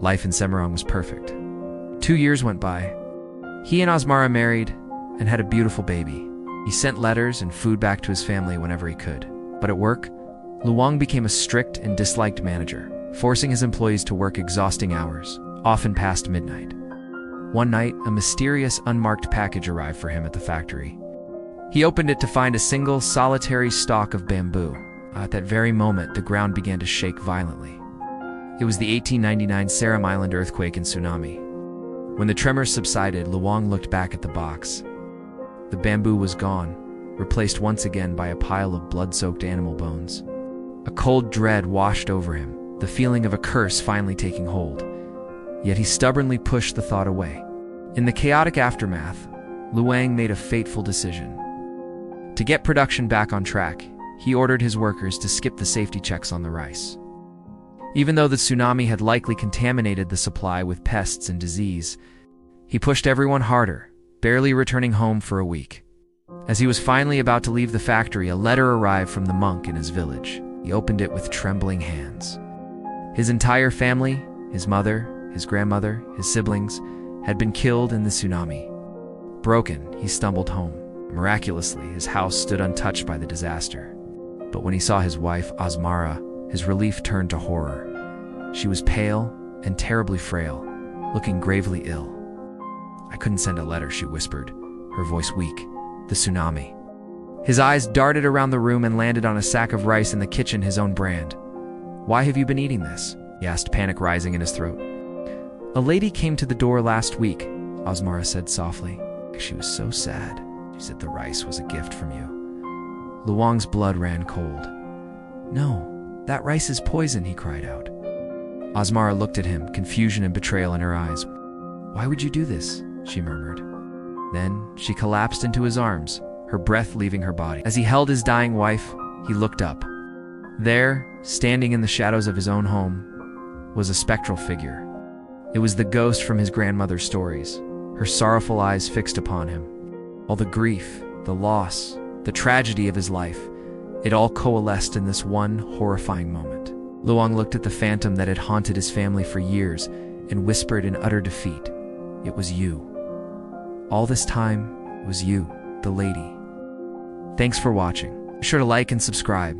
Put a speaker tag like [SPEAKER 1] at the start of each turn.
[SPEAKER 1] Life in Semarang was perfect. 2 years went by. He and Asmara married and had a beautiful baby. He sent letters and food back to his family whenever he could. But at work, Luang became a strict and disliked manager, forcing his employees to work exhausting hours, often past midnight. One night, a mysterious, unmarked package arrived for him at the factory. He opened it to find a single, solitary stalk of bamboo. At that very moment, the ground began to shake violently. It was the 1899 Seram Island earthquake and tsunami. When the tremors subsided, Luang looked back at the box. The bamboo was gone, replaced once again by a pile of blood-soaked animal bones. A cold dread washed over him, the feeling of a curse finally taking hold. Yet he stubbornly pushed the thought away. In the chaotic aftermath, Luang made a fateful decision. To get production back on track, he ordered his workers to skip the safety checks on the rice. Even though the tsunami had likely contaminated the supply with pests and disease, he pushed everyone harder, barely returning home for a week. As he was finally about to leave the factory, a letter arrived from the monk in his village. He opened it with trembling hands. His entire family, his mother, his grandmother, his siblings, had been killed in the tsunami. Broken, he stumbled home. Miraculously, his house stood untouched by the disaster. But when he saw his wife, Asmara, his relief turned to horror. She was pale and terribly frail, looking gravely ill. "I couldn't send a letter," she whispered, her voice weak. "The tsunami." His eyes darted around the room and landed on a sack of rice in the kitchen, his own brand. "Why have you been eating this?" he asked, panic rising in his throat. "A lady came to the door last week," Asmara said softly. She was so sad. She said the rice was a gift from you. Luang's blood ran cold. "No, that rice is poison," he cried out. Asmara looked at him, confusion and betrayal in her eyes. "Why would you do this?" she murmured. Then she collapsed into his arms, her breath leaving her body. As he held his dying wife, he looked up. There, standing in the shadows of his own home, was a spectral figure. It was the ghost from his grandmother's stories, her sorrowful eyes fixed upon him. All the grief, the loss, the tragedy of his life, it all coalesced in this one horrifying moment. Luang looked at the phantom that had haunted his family for years and whispered in utter defeat, "It was you. All this time, it was you, the lady." Thanks for watching. Be sure to like and subscribe.